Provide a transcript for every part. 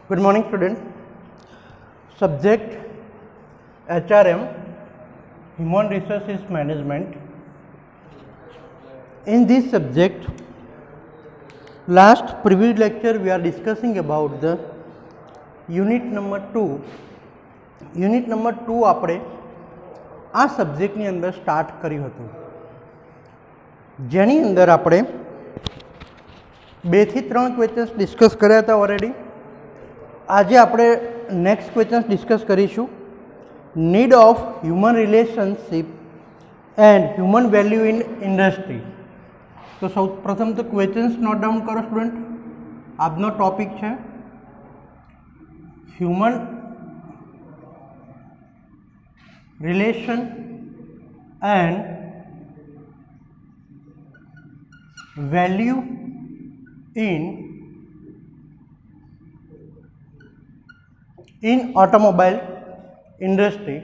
Good morning, student. Subject HRM, Human Resources Management. In this subject, last previous lecture we are discussing about the unit number 2. Unit number 2 આપણે આ સબ્જેક્ટની અંદર start કર્યું હતું, જેની અંદર આપણે 2 થી 3 ક્વેશ્ચન્સ ડિસ્કસ કર્યા હતા ઓલરેડી. આજે આપણે નેક્સ્ટ ક્વેશ્ચન્સ ડિસ્કસ કરીશું, need of human relationship and human value in industry. તો સૌ પ્રથમ તો ક્વેશ્ચન્સ નોટ ડાઉન કરો સ્ટુડન્ટ. આજનો ટોપિક છે human relation and value in automobile industry.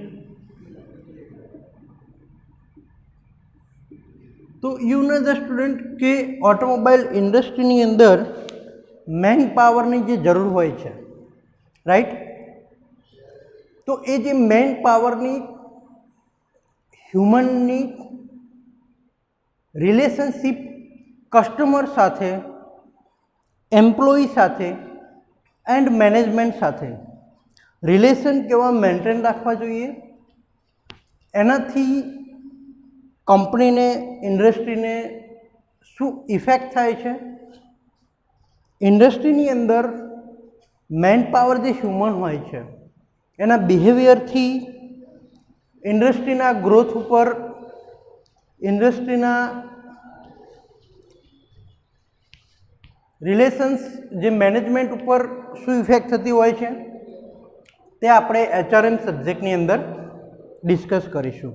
તો યુ નો ધ સ્ટુડન્ટ કે ઓટોમોબાઈલ ઇન્ડસ્ટ્રીની અંદર મેન પાવરની જે જરૂર હોય છે, રાઈટ. તો એ જે મેન પાવરની હ્યુમનની રિલેશનશિપ કસ્ટમર સાથે, એમ્પ્લોયી સાથે એન્ડ મેનેજમેન્ટ સાથે રિલેશન કેવા મેન્ટેન રાખવા જોઈએ, એનાથી કંપનીને, ઇન્ડસ્ટ્રીને શું ઇફેક્ટ થાય છે, ઇન્ડસ્ટ્રીની અંદર મેન પાવર જે હ્યુમન હોય છે એના બિહેવિયરથી ઇન્ડસ્ટ્રીના ગ્રોથ ઉપર, ઇન્ડસ્ટ્રીના રિલેશન્સ જે મેનેજમેન્ટ ઉપર શું ઇફેક્ટ થતી હોય છે તે આપણે HRM સબ્જેક્ટની અંદર ડિસ્કસ કરીશું.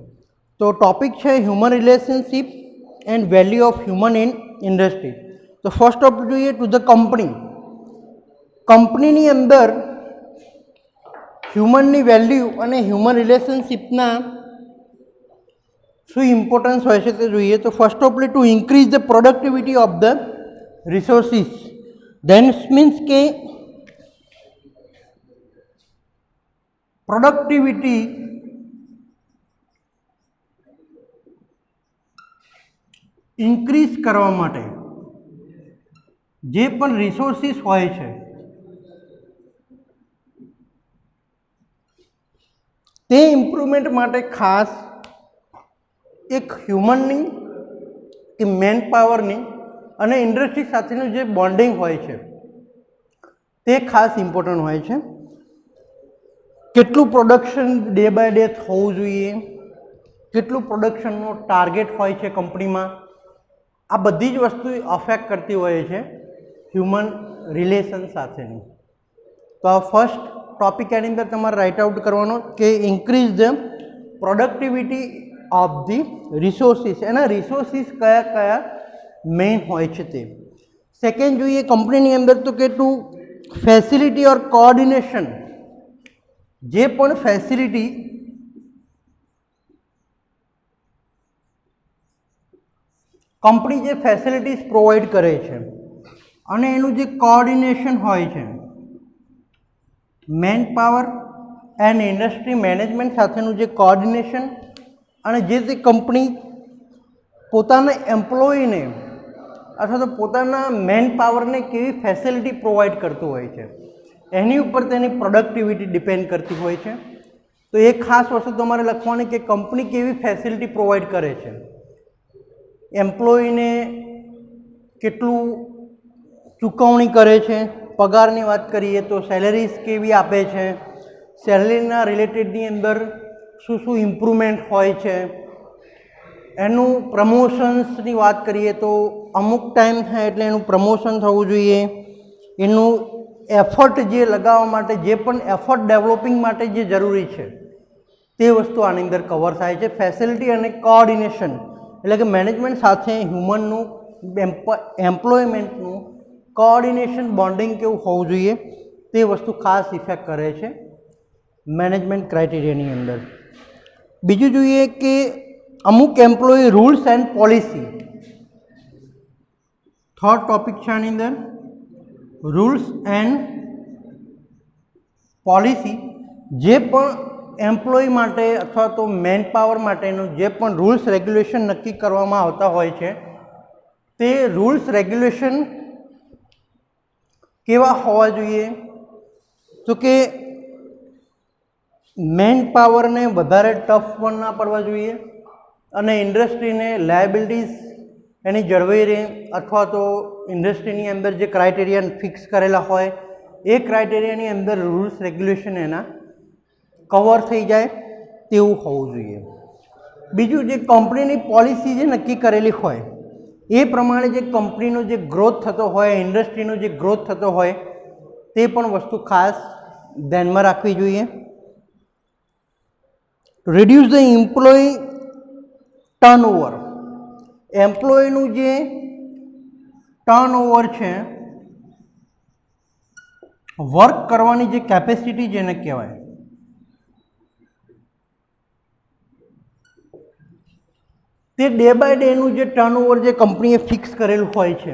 તો ટોપિક છે human relationship and value of human in industry. તો ફર્સ્ટ ઓફ જોઈએ ટુ ધ કંપની. કંપનીની અંદર હ્યુમનની વેલ્યુ અને હ્યુમન રિલેશનશિપના શું ઇમ્પોર્ટન્સ હોય છે તે જોઈએ. તો ફર્સ્ટ ઓફલી two increase the productivity of the resources. Then means કે પ્રોડક્ટિવિટી ઇન્ક્રીઝ કરવા માટે જે પણ રિસોર્સિસ હોય છે તે ઇમ્પ્રુવમેન્ટ માટે ખાસ એક હ્યુમનની કે મેન પાવરની અને ઇન્ડસ્ટ્રી સાથેનું જે બોન્ડિંગ હોય છે તે ખાસ ઇમ્પોર્ટન્ટ હોય છે. કેટલું પ્રોડક્શન ડે બાય ડે થવું જોઈએ, કેટલું પ્રોડક્શનનો ટાર્ગેટ હોય છે કંપનીમાં, આ બધી જ વસ્તુ અફેક્ટ કરતી હોય છે હ્યુમન રિલેશન સાથેની. તો આ ફર્સ્ટ ટોપિક એની અંદર તમારે રાઇટ આઉટ કરવાનો કે increase the productivity of the resources. એના રિસોર્સિસ કયા કયા મેઇન હોય છે તે. સેકન્ડ જોઈએ કંપનીની અંદર તો કે ટુ ફેસિલિટી ઓર કોઓર્ડિનેશન. જે પણ ફેસિલિટી કંપની જે ફેસિલિટીઝ પ્રોવાઈડ કરે છે અને એનું જે કોઓર્ડિનેશન હોય છે man power and industry management સાથેનું જે કોઓર્ડિનેશન, અને જે તે કંપની પોતાના એમ્પ્લોયીને અથવા તો પોતાના મેન પાવરને કેવી ફેસિલિટી પ્રોવાઈડ કરતું હોય છે એની ઉપર તેની પ્રોડક્ટિવિટી ડિપેન્ડ કરતી હોય છે. તો એ ખાસ વસ્તુ તમારે લખવાની કે કંપની કેવી ફેસિલિટી પ્રોવાઈડ કરે છે, એમ્પ્લોયીને કેટલું ચૂકવણી કરે છે. પગારની વાત કરીએ તો સેલેરીઝ કેવી આપે છે, સેલેરીના રિલેટેડની અંદર શું શું ઇમ્પ્રુવમેન્ટ હોય છે, એનું પ્રમોશન્સની વાત કરીએ તો અમુક ટાઈમ થાય એટલે એનું પ્રમોશન થવું જોઈએ, એનું એફર્ટ જે લગાવવા માટે, જે પણ એફર્ટ ડેવલપિંગ માટે જે જરૂરી છે તે વસ્તુ આની અંદર કવર થાય છે. ફેસિલિટી અને કોઓર્ડિનેશન એટલે કે મેનેજમેન્ટ સાથે હ્યુમનનું, એમ્પ્લોયમેન્ટનું કોઓર્ડિનેશન, બોન્ડિંગ કેવું હોવું જોઈએ તે વસ્તુ ખાસ ઇફેક્ટ કરે છે મેનેજમેન્ટ ક્રાઇટેરિયાની અંદર. બીજું જોઈએ કે અમુક employee rules and policy. Third topic છે આની અંદર રૂલ્સ એન્ડ પોલિસી જે પણ એમ્પ્લોય માટે અથવા તો મેન પાવર માટેનું જે પણ રૂલ્સ રેગ્યુલેશન નક્કી કરવામાં આવતા હોય છે તે રૂલ્સ રેગ્યુલેશન કેવા હોવા જોઈએ? તો કે મેન પાવરને વધારે ટફ પણ ના પડવા જોઈએ અને ઇન્ડસ્ટ્રીને લાયબિલિટીઝ એની જળવાઈ રહે, અથવા તો ઇન્ડસ્ટ્રીની અંદર જે ક્રાઇટેરિયા ફિક્સ કરેલા હોય એ ક્રાઇટેરિયાની અંદર રૂલ્સ રેગ્યુલેશન એના કવર થઈ જાય તેવું હોવું જોઈએ. બીજું, જે કંપનીની પોલિસી જે નક્કી કરેલી હોય એ પ્રમાણે જે કંપનીનો જે ગ્રોથ થતો હોય, ઇન્ડસ્ટ્રીનો જે ગ્રોથ થતો હોય તે પણ વસ્તુ ખાસ ધ્યાનમાં રાખવી જોઈએ. Reduce the employ turnover. એમ્પ્લોયનું જે ટર્નઓવર છે, વર્ક કરવાની જે કેપેસિટી જેને કહેવાય, તે ડે બાય ડેનું જે ટર્નઓવર જે કંપનીએ ફિક્સ કરેલું હોય છે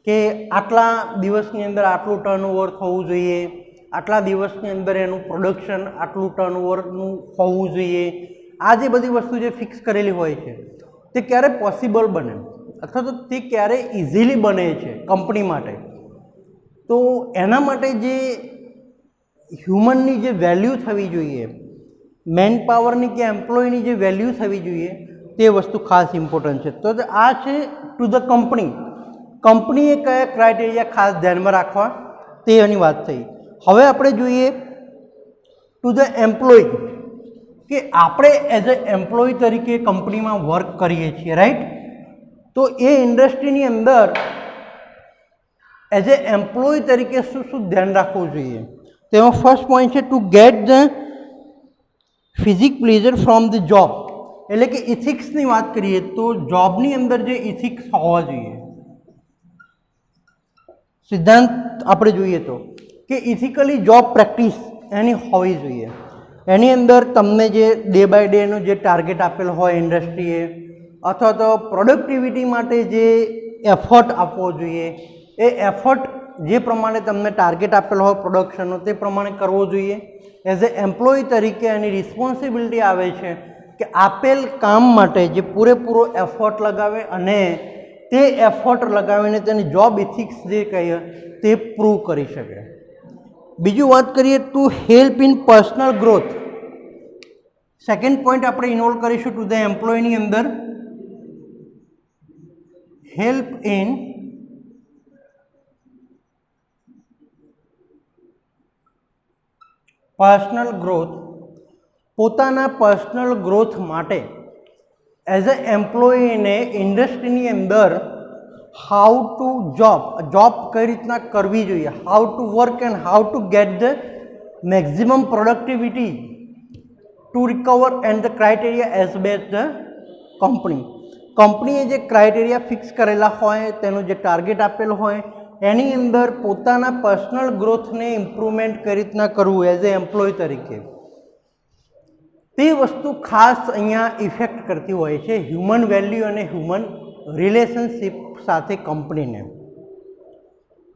કે આટલા દિવસની અંદર આટલું ટર્નઓવર થવું જોઈએ, આટલા દિવસની અંદર એનું પ્રોડક્શન આટલું ટર્નઓવરનું હોવું જોઈએ, આ જે બધી વસ્તુ જે ફિક્સ કરેલી હોય છે તે ક્યારે પોસિબલ બને અથવા તો તે ક્યારે ઇઝીલી બને છે કંપની માટે? તો એના માટે જે હ્યુમનની જે વેલ્યુ થવી જોઈએ, મેન પાવરની કે એમ્પ્લોયની જે વેલ્યુ થવી જોઈએ તે વસ્તુ ખાસ ઇમ્પોર્ટન્ટ છે. તો આ છે ટુ ધ કંપની. કંપનીએ કયા ક્રાઇટેરિયા ખાસ ધ્યાનમાં રાખવા તે એની વાત થઈ. હવે આપણે જોઈએ ટુ ધ એમ્પ્લોય, કે આપણે એઝ અ એમ્પ્લોય તરીકે કંપનીમાં વર્ક કરીએ છીએ, રાઈટ? તો એ ઇન્ડસ્ટ્રીની અંદર એઝ એ એમ્પ્લોય તરીકે શું શું ધ્યાન રાખવું જોઈએ? તેમાં ફર્સ્ટ પોઈન્ટ છે two get the physique pleasure from the job. એટલે કે ઇથિક્સની વાત કરીએ તો જોબની અંદર જે ઇથિક્સ હોવા જોઈએ, સિદ્ધાંત આપણે જોઈએ તો કે ઇથિકલી જોબ પ્રેક્ટિસ એની હોવી જોઈએ. એની અંદર તમને જે ડે બાય ડેનો જે ટાર્ગેટ આપેલો હોય ઇન્ડસ્ટ્રીએ, અથવા તો પ્રોડક્ટિવિટી માટે જે એફર્ટ આપવો જોઈએ, એ એફર્ટ જે પ્રમાણે તમને ટાર્ગેટ આપેલો હોય પ્રોડક્શનનો તે પ્રમાણે કરવો જોઈએ. એઝ એ એમ્પ્લોય તરીકે એની રિસ્પોન્સિબિલિટી આવે છે કે આપેલ કામ માટે જે પૂરેપૂરો એફર્ટ લગાવે અને તે એફર્ટ લગાવીને તેની જોબ ઇથિક્સ જે કહીએ તે પ્રૂવ કરી શકે. બીજું વાત કરીએ to help in personal growth. Second point આપણે ઇન્વોલ્વ કરીશું ટુ ધ એમ્પ્લોયની અંદર, હેલ્પ ઇન પર્સનલ ગ્રોથ. પોતાના પર્સનલ ગ્રોથ માટે એઝ અ એમ્પ્લોયીને ઇન્ડસ્ટ્રીની અંદર હાઉ ટુ જોબ કઈ રીતના કરવી જોઈએ, how to work and how to get the maximum productivity to recover and the criteria as base the company. કંપનીએ જે ક્રાઇટેરિયા ફિક્સ કરેલા હોય, તેનો જે ટાર્ગેટ આપેલો હોય, એની અંદર પોતાના પર્સનલ ગ્રોથને ઇમ્પ્રુવમેન્ટ કઈ રીતના કરવું એઝ એ એમ્પ્લોય તરીકે, તે વસ્તુ ખાસ અહીંયા ઇફેક્ટ કરતી હોય છે હ્યુમન વેલ્યુ અને હ્યુમન રિલેશનશિપ સાથે કંપનીને.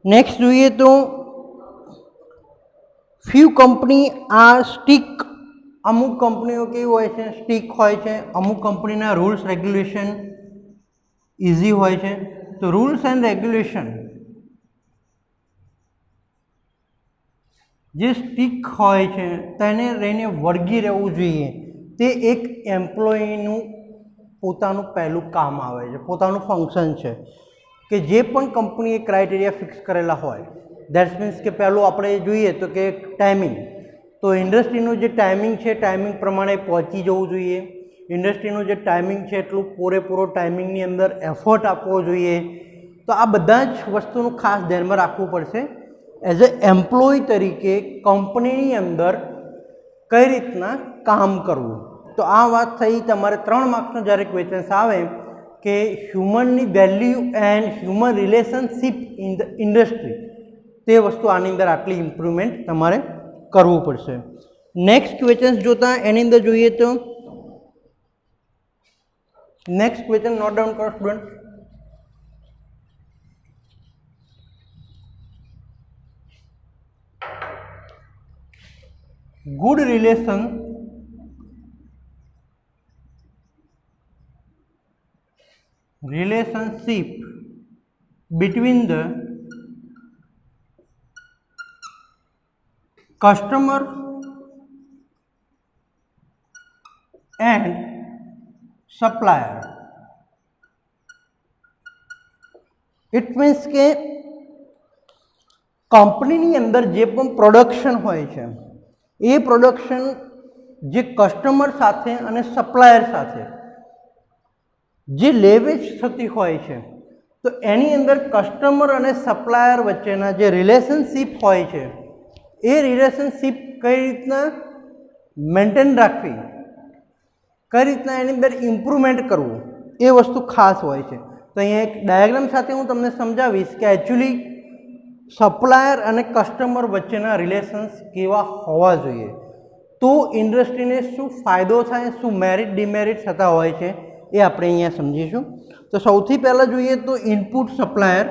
નેક્સ્ટ જોઈએ તો ફ્યુ કંપની આ સ્ટીક. અમુક કંપનીઓ કેવી હોય છે? સ્ટીક હોય છે. અમુક કંપનીના રૂલ્સ રેગ્યુલેશન ઇઝી હોય છે. તો રૂલ્સ એન્ડ રેગ્યુલેશન જે સ્ટીક હોય છે તેને રહીને વળગી રહેવું જોઈએ. તે એક એમ્પ્લોયીનું પોતાનું પહેલું કામ આવે છે, પોતાનું ફંક્શન છે કે જે પણ કંપનીએ ક્રાઇટેરિયા ફિક્સ કરેલા હોય, દેટ્સ મીન્સ કે પહેલું આપણે જોઈએ તો કે ટાઈમિંગ. તો ઇન્ડસ્ટ્રીનું જે ટાઈમિંગ છે ટાઈમિંગ પ્રમાણે પહોંચી જવું જોઈએ. ઇન્ડસ્ટ્રીનું જે ટાઈમિંગ છે એટલું પૂરેપૂરો ટાઈમિંગની અંદર એફર્ટ આપવો જોઈએ. તો આ બધા જ વસ્તુનું ખાસ ધ્યાનમાં રાખવું પડશે એઝ એ એમ્પ્લોય તરીકે કંપનીની અંદર કઈ રીતના કામ કરવું. તો આ વાત થઈ તમારે 3 માર્ક્સનો જ્યારે ક્વેશ્ચન્સ આવે કે હ્યુમનની value and human relationship in the industry, તે વસ્તુ આની અંદર આટલી ઇમ્પ્રુવમેન્ટ તમારે કરવું પડશે. નેક્સ્ટ ક્વેશ્ચન્સ જોતા એની અંદર જોઈએ તો નેક્સ્ટ ક્વેશ્ચન નોટ ડાઉન કરો student. good relationship between the customer and supplier. It means કે કંપનીની અંદર જે પણ પ્રોડક્શન હોય છે એ પ્રોડક્શન જે કસ્ટમર સાથે અને સપ્લાયર સાથે જે લેવેચ થતી હોય છે તો એની અંદર કસ્ટમર અને સપ્લાયર વચ્ચેના જે રિલેશનશિપ હોય છે એ રિલેશનશિપ કઈ રીતના મેન્ટેન રાખવી, કઈ રીતના એની અંદર ઇમ્પ્રુવમેન્ટ કરવું એ વસ્તુ ખાસ હોય છે. તો અહીંયા એક ડાયાગ્રામ સાથે હું તમને સમજાવીશ કે એકચ્યુઅલી સપ્લાયર અને કસ્ટમર વચ્ચેના રિલેશન્સ કેવા હોવા જોઈએ, તો ઇન્ડસ્ટ્રીને શું ફાયદો થાય, શું મેરિટ ડિમેરિટ થતા હોય છે એ આપણે અહીંયા સમજીશું. તો સૌથી પહેલાં જોઈએ તો ઇનપુટ સપ્લાયર.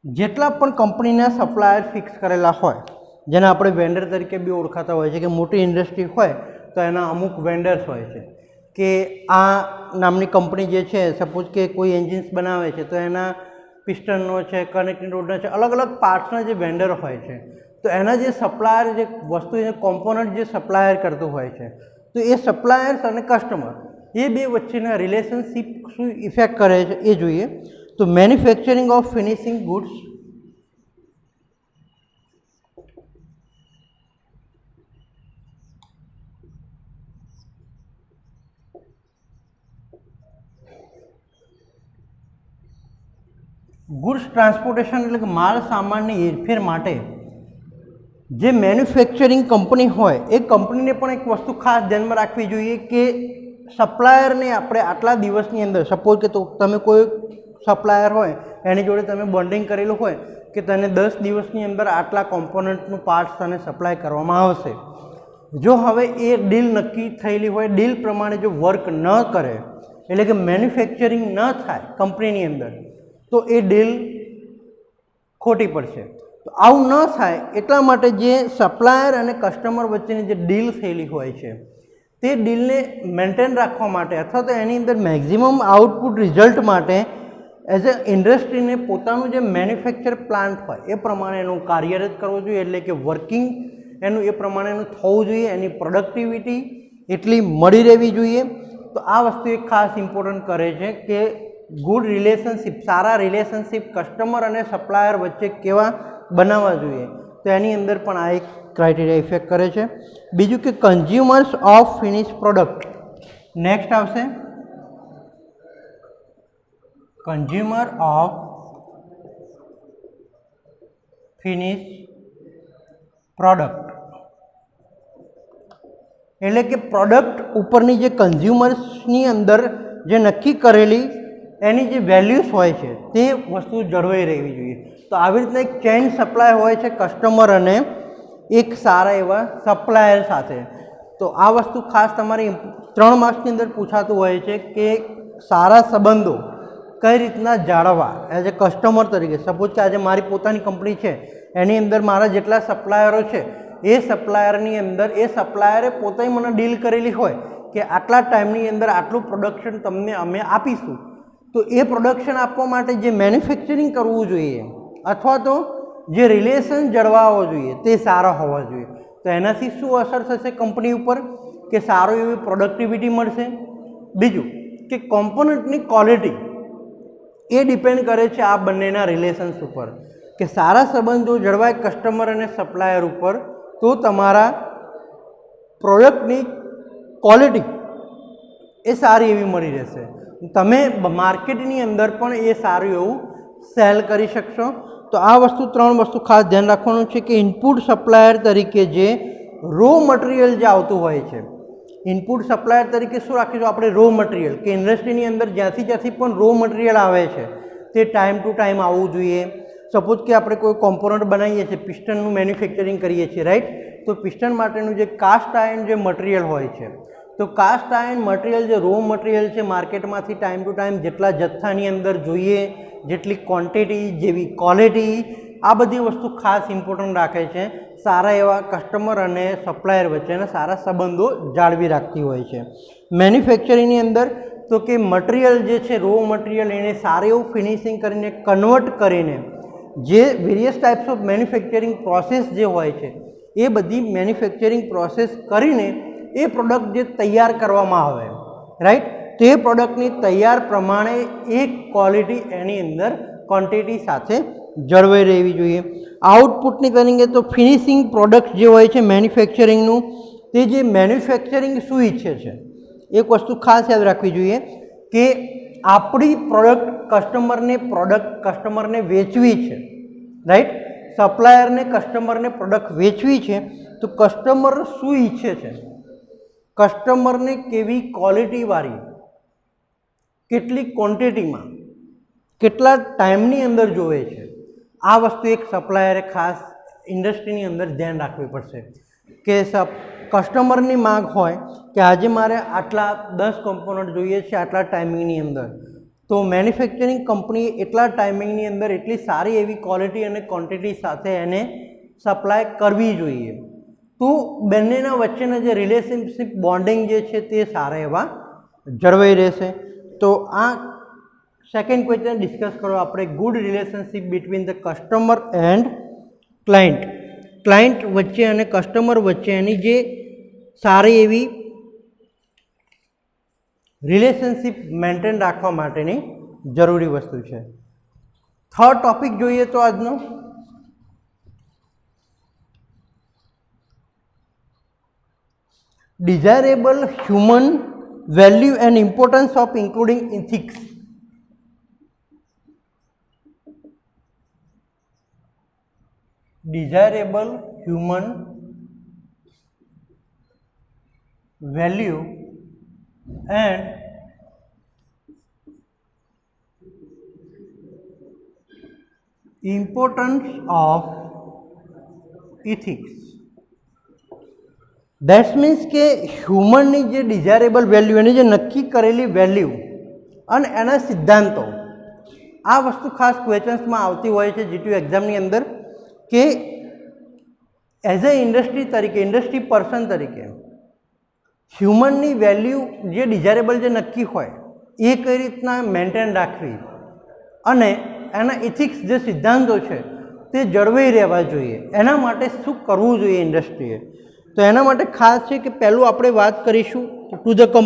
જેટલા પણ કંપનીના સપ્લાયર ફિક્સ કરેલા હોય, જેને આપણે વેન્ડર તરીકે બી ઓળખાતા હોય છે, કે મોટી ઇન્ડસ્ટ્રી હોય તો એના અમુક વેન્ડર્સ હોય છે કે આ નામની કંપની જે છે, સપોઝ કે કોઈ એન્જિન્સ બનાવે છે તો એના પિસ્ટનનો છે, કનેક્ટિંગ રોડનો છે, અલગ અલગ પાર્ટ્સના જે વેન્ડર હોય છે તો એના જે સપ્લાયર જે વસ્તુ કોમ્પોનન્ટ જે સપ્લાયર કરતું હોય છે તો એ સપ્લાયર્સ અને કસ્ટમર એ બે વચ્ચેના રિલેશનશિપ શું ઇફેક્ટ કરે છે એ જોઈએ. તો manufacturing of finishing goods, goods transportation એટલે કે માલ સામાનની હેરફેર માટે જે મેન્યુફેક્ચરિંગ કંપની હોય એ કંપનીને પણ એક વસ્તુ ખાસ ધ્યાનમાં રાખવી જોઈએ કે સપ્લાયરને આપણે આટલા દિવસની અંદર, સપોઝ કે તો તમે કોઈ સપ્લાયર હોય એની જોડે તમે બોન્ડિંગ કરેલું હોય કે તને 10 દિવસની અંદર આટલા કોમ્પોનન્ટનું પાર્ટ્સ તને સપ્લાય કરવામાં આવશે. જો હવે એ ડીલ નક્કી થયેલી હોય, ડીલ પ્રમાણે જો વર્ક ન કરે એટલે કે મેન્યુફેક્ચરિંગ ન થાય કંપનીની અંદર તો એ ડીલ ખોટી પડશે. તો આવું ન થાય એટલા માટે જે સપ્લાયર અને કસ્ટમર વચ્ચેની જે ડીલ થયેલી હોય છે તે ડીલને મેન્ટેન રાખવા માટે અથવા તો એની અંદર મેક્ઝિમમ આઉટપુટ રિઝલ્ટ માટે એઝ અ ઇન્ડસ્ટ્રીને પોતાનું જે મેન્યુફેક્ચર પ્લાન્ટ હોય એ પ્રમાણે એનું કાર્યરત કરવું જોઈએ, એટલે કે વર્કિંગ એનું એ પ્રમાણેનું થવું જોઈએ, એની પ્રોડક્ટિવિટી એટલી મળી રહેવી જોઈએ. તો આ વસ્તુ એક ખાસ ઇમ્પોર્ટન્ટ કરે છે કે ગુડ રિલેશનશિપ, સારા રિલેશનશિપ કસ્ટમર અને સપ્લાયર વચ્ચે કેવા બનાવવા જોઈએ, તો એની અંદર પણ આ એક ક્રાઇટેરિયા ઇફેક્ટ કરે છે. બીજું કે consumers of finish product. Next આવશે કન્ઝ્યુમર ઓફ ફિનિશ પ્રોડક્ટ, એટલે કે પ્રોડક્ટ ઉપરની જે કન્ઝ્યુમર્સની અંદર જે નક્કી કરેલી એની જે વેલ્યુઝ હોય છે તે વસ્તુ જળવાઈ રહેવી જોઈએ. તો આવી રીતના એક ચેઇન સપ્લાય હોય છે કસ્ટમર અને એક સારા એવા સપ્લાયર સાથે. તો આ વસ્તુ ખાસ તમારી 3 માર્ક્સની અંદર પૂછાતું હોય છે કે સારા સંબંધો કઈ રીતના જાળવવા એઝ એ કસ્ટમર તરીકે. સપોઝ કે આજે મારી પોતાની કંપની છે, એની અંદર મારા જેટલા સપ્લાયરો છે એ સપ્લાયરની અંદર એ સપ્લાયરે પોતે મને ડીલ કરેલી હોય કે આટલા ટાઈમની અંદર આટલું પ્રોડક્શન તમને અમે આપીશું. તો એ પ્રોડક્શન આપવા માટે જે મેન્યુફેક્ચરિંગ કરવું જોઈએ અથવા તો જે રિલેશન જળવાવો જોઈએ તે સારા હોવા જોઈએ. તો એનાથી શું અસર થશે કંપની ઉપર કે સારું એવી પ્રોડક્ટિવિટી મળશે. બીજું કે કોમ્પોનન્ટની ક્વોલિટી એ ડિપેન્ડ કરે છે આ બંનેના રિલેશન્સ ઉપર, કે સારા સંબંધો જળવાય કસ્ટમર અને સપ્લાયર ઉપર તો તમારા પ્રોડક્ટની ક્વોલિટી એ સારી એવી મળી રહેશે. તમે માર્કેટની અંદર પણ એ સારું એવું સેલ કરી શકશો. તો આ વસ્તુ 3 વસ્તુ ખાસ ધ્યાન રાખવાનું છે કે ઇનપુટ સપ્લાયર તરીકે જે રો મટીરિયલ જે આવતું હોય છે, ઇનપુટ સપ્લાયર તરીકે શું રાખીશું આપણે રો મટીરિયલ, કે ઇન્ડસ્ટ્રીની અંદર જ્યાંથી પણ રો મટીરિયલ આવે છે તે ટાઈમ ટુ ટાઈમ આવવું જોઈએ. સપોઝ કે આપણે કોઈ કોમ્પોનન્ટ બનાવીએ છીએ, પિસ્ટનનું મેન્યુફેક્ચરિંગ કરીએ છીએ, રાઈટ, તો પિસ્ટન માટેનું જે કાસ્ટ આયર્ન જે મટીરિયલ હોય છે તો કાસ્ટ આયર્ન મટીરિયલ જે રો મટીરિયલ છે માર્કેટમાંથી ટાઈમ ટુ ટાઈમ જેટલા જથ્થાની અંદર જોઈએ, જેટલી ક્વોન્ટિટી, જેવી ક્વોલિટી, આ બધી વસ્તુ ખાસ ઇમ્પોર્ટન્ટ રાખે છે. સારા એવા કસ્ટમર અને સપ્લાયર વચ્ચેના સારા સંબંધો જાળવી રાખતી હોય છે. મેન્યુફેક્ચરિંગની અંદર તો કે મટીરિયલ જે છે રો મટીરિયલ એને સારું એવું ફિનિશિંગ કરીને કન્વર્ટ કરીને જે various types of manufacturing process જે હોય છે એ બધી મેન્યુફેક્ચરિંગ પ્રોસેસ કરીને એ પ્રોડક્ટ જે તૈયાર કરવામાં આવે, રાઈટ, તે પ્રોડક્ટની તૈયાર પ્રમાણે એક ક્વોલિટી એની અંદર ક્વોન્ટિટી સાથે જળવાઈ રહેવી જોઈએ. આઉટપુટની તરીકે તો ફિનિશિંગ પ્રોડક્ટ જે હોય છે મેન્યુફેક્ચરિંગનું, તે જે મેન્યુફેક્ચરિંગ શું ઈચ્છે છે એક વસ્તુ ખાસ યાદ રાખવી જોઈએ કે આપણી પ્રોડક્ટ કસ્ટમરને વેચવી છે, રાઈટ, સપ્લાયરને કસ્ટમરને પ્રોડક્ટ વેચવી છે. તો કસ્ટમર શું ઈચ્છે છે, કસ્ટમરને કેવી ક્વોલિટીવાળી, કેટલી ક્વોન્ટિટીમાં, કેટલા ટાઈમની અંદર જોવે છે, આ વસ્તુ એક સપ્લાયરે ખાસ ઇન્ડસ્ટ્રીની અંદર ધ્યાન રાખવી પડશે. કે કસ્ટમરની માંગ હોય કે આજે મારે આટલા 10 કમ્પોનન્ટ જોઈએ છે આટલા ટાઈમિંગની અંદર, તો મેન્યુફેક્ચરિંગ કંપનીએ એટલા ટાઈમિંગની અંદર એટલી સારી એવી ક્વોલિટી અને ક્વોન્ટિટી સાથે એને સપ્લાય કરવી જોઈએ. તો બંનેના વચ્ચેના જે રિલેશનશિપ બોન્ડિંગ જે છે તે સારા એવા જળવાઈ રહેશે. તો આ સેકન્ડ ક્વેશ્ચન ડિસ્કસ કરો આપણે, good relationship between the customer and client. Client વચ્ચે અને કસ્ટમર વચ્ચે એની જે સારી એવી રિલેશનશિપ મેન્ટેન રાખવા માટેની જરૂરી વસ્તુ છે. થર્ડ ટોપિક જોઈએ તો આજનો desirable human value and importance of including ethics. Desirable human value and importance of ethics. That's means કે હ્યુમનની જે ડિઝાયરેબલ વેલ્યુ, એની જે નક્કી કરેલી વેલ્યુ અને એના સિદ્ધાંતો, આ વસ્તુ ખાસ ક્વેશ્ચન્સમાં આવતી હોય છે જીટીયુ એક્ઝામની અંદર કે એઝ એ ઇન્ડસ્ટ્રી પર્સન તરીકે હ્યુમનની વેલ્યુ જે ડિઝાયરેબલ જે નક્કી હોય એ કઈ રીતના મેન્ટેન રાખવી અને એના ઇથિક્સ જે સિદ્ધાંતો છે તે જળવાઈ રહેવા જોઈએ, એના માટે શું કરવું જોઈએ ઇન્ડસ્ટ્રીએ. તો એના માટે ખાસ છે કે પહેલું આપણે વાત કરીશું ટુ ધ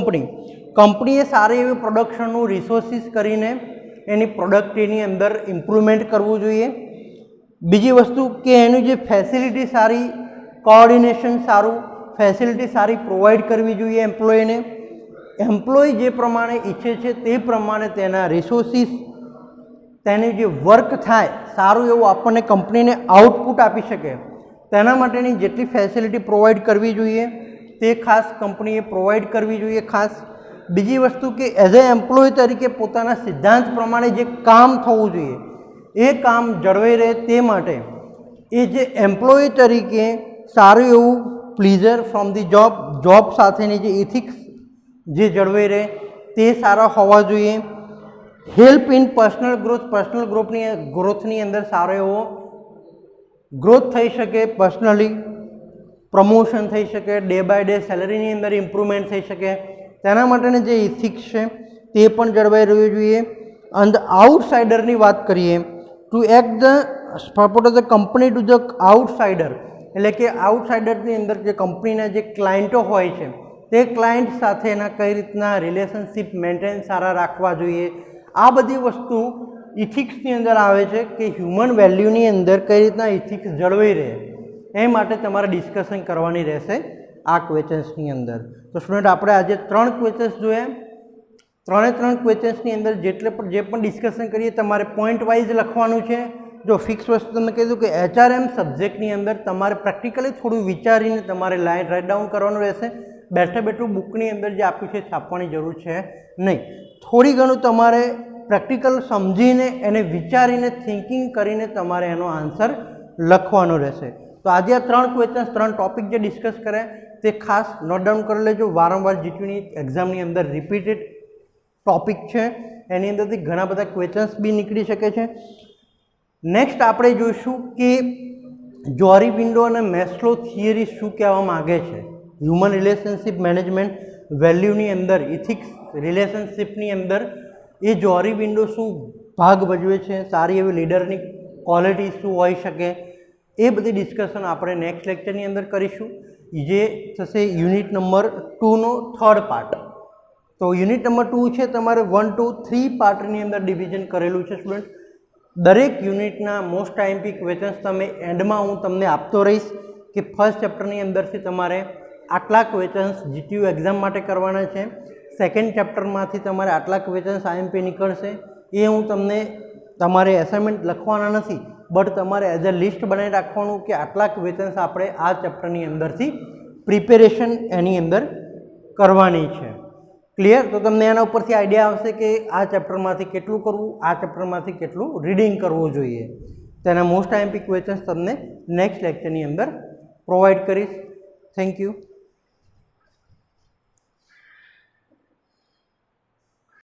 કંપનીએ સારી એવી પ્રોડક્શનનું રિસોર્સિસ કરીને એની પ્રોડક્ટની અંદર ઇમ્પ્રુવમેન્ટ કરવું જોઈએ. બીજી વસ્તુ કે એની જે ફેસિલિટી સારી, કોઓર્ડિનેશન સારું, ફેસિલિટી સારી પ્રોવાઈડ કરવી જોઈએ એમ્પ્લોયને. એમ્પ્લોય જે પ્રમાણે ઈચ્છે છે તે પ્રમાણે તેના રિસોર્સિસ, તેની જે વર્ક થાય સારું એવું આપણને કંપનીને આઉટપુટ આપી શકે, તેના માટેની જેટલી ફેસિલિટી પ્રોવાઈડ કરવી જોઈએ તે ખાસ કંપનીએ પ્રોવાઈડ કરવી જોઈએ. ખાસ બીજી વસ્તુ કે એઝ એ એમ્પ્લોય તરીકે પોતાના સિદ્ધાંત પ્રમાણે જે કામ થવું જોઈએ એ કામ જળવાઈ રહે તે માટે એ જે એમ્પ્લોય તરીકે સારું એવું પ્લીઝર ફ્રોમ ધી જોબ સાથેની જે ઇથિક્સ જે જળવાઈ રહે તે સારા હોવા જોઈએ. હેલ્પ ઇન પર્સનલ ગ્રોથની અંદર સારો એવો ગ્રોથ થઈ શકે, પર્સનલી પ્રમોશન થઈ શકે, ડે બાય ડે સેલરીની અંદર ઇમ્પ્રુવમેન્ટ થઈ શકે, તેના માટેની જે ઇથિક્સ છે તે પણ જળવાઈ રહેવી જોઈએ. અને આઉટસાઇડરની વાત કરીએ, two act the support of the company to the outsider, એટલે કે આઉટસાઇડરની અંદર જે કંપનીના જે ક્લાયન્ટો હોય છે તે ક્લાયન્ટ સાથેના કઈ રીતના રિલેશનશિપ મેન્ટેન સારા રાખવા જોઈએ. આ બધી વસ્તુ ઇથિક્સની અંદર આવે છે કે હ્યુમન વેલ્યુની અંદર કઈ રીતના ઇથિક્સ જળવાઈ રહે એ માટે તમારે ડિસ્કશન કરવાની રહેશે આ ક્વેશ્ચન્સની અંદર. તો સ્ટુડન્ટ આપણે આજે 3 ક્વેશ્ચન્સ જોયા. 3 ક્વેશ્ચન્સની અંદર જે પણ ડિસ્કશન કરીએ તમારે પોઈન્ટ વાઇઝ લખવાનું છે. જો ફિક્સ વસ્તુ તમે કીધું કે HRM સબ્જેક્ટની અંદર તમારે પ્રેક્ટિકલી થોડું વિચારીને તમારે રાઇટ ડાઉન કરવાનું રહેશે. બેઠું બુકની અંદર જે આપ્યું છે છાપવાની જરૂર છે નહીં. થોડી ઘણું તમારે પ્રેક્ટિકલ સમજીને એને વિચારીને થિંકિંગ કરીને તમારે એનો આન્સર લખવાનો રહેશે. તો આજે આ 3 ક્વેશ્ચન્સ 3 ટોપિક જે ડિસ્કસ કર્યા તે ખાસ નોટ ડાઉન કરી લેજો. વારંવાર જીટીયુની એક્ઝામની અંદર રિપીટેડ ટોપિક છે, એની અંદરથી ઘણા બધા ક્વેશ્ચન્સ બી નીકળી શકે છે. નેક્સ્ટ આપણે જોઈશું કે જોરી વિન્ડો અને મેસ્લો થિયરી શું કહેવા માગે છે. હ્યુમન રિલેશનશિપ મેનેજમેન્ટ વેલ્યુની અંદર, ઇથિક્સ રિલેશનશિપની અંદર એ જોરી વિન્ડો શું ભાગ ભજવે છે, સારી એવી લીડરની ક્વોલિટી શું હોઈ શકે, એ બધી ડિસ્કશન આપણે નેક્સ્ટ લેક્ચરની અંદર કરીશું, જે થશે યુનિટ નંબર 2નો થર્ડ પાર્ટ. તો યુનિટ નંબર 2 છે તમારે 1 to 3 પાર્ટની અંદર ડિવિઝન કરેલું છે સ્ટુડન્ટ. દરેક યુનિટના મોસ્ટ આઈએમપી ક્વેશ્ચન્સ તમે એન્ડમાં હું તમને આપતો રહીશ કે ફર્સ્ટ ચેપ્ટરની અંદરથી તમારે આટલા ક્વેશ્ચન્સ જીટીયુ એક્ઝામ માટે કરવાના છે, સેકન્ડ ચેપ્ટરમાંથી તમારે આટલા ક્વેશ્ચન્સ આઈએમપી નીકળશે, એ હું તમને તમારે એસાઇનમેન્ટ લખવાના નથી, બટ તમારે એઝ અ લિસ્ટ બનાવી રાખવાનું કે આટલા ક્વેશ્ચન્સ આપણે આ ચેપ્ટરની અંદરથી પ્રિપેરેશન એની અંદર કરવાની છે. ક્લિયર? તો તમને એના ઉપરથી આઈડિયા આવશે કે આ ચેપ્ટરમાંથી કેટલું કરવું, આ ચેપ્ટરમાંથી કેટલું રીડિંગ કરવું જોઈએ. તેના મોસ્ટ આઈએમપી ક્વેશ્ચન્સ તમને નેક્સ્ટ લેક્ચરની અંદર પ્રોવાઈડ કરીશ. Thank you.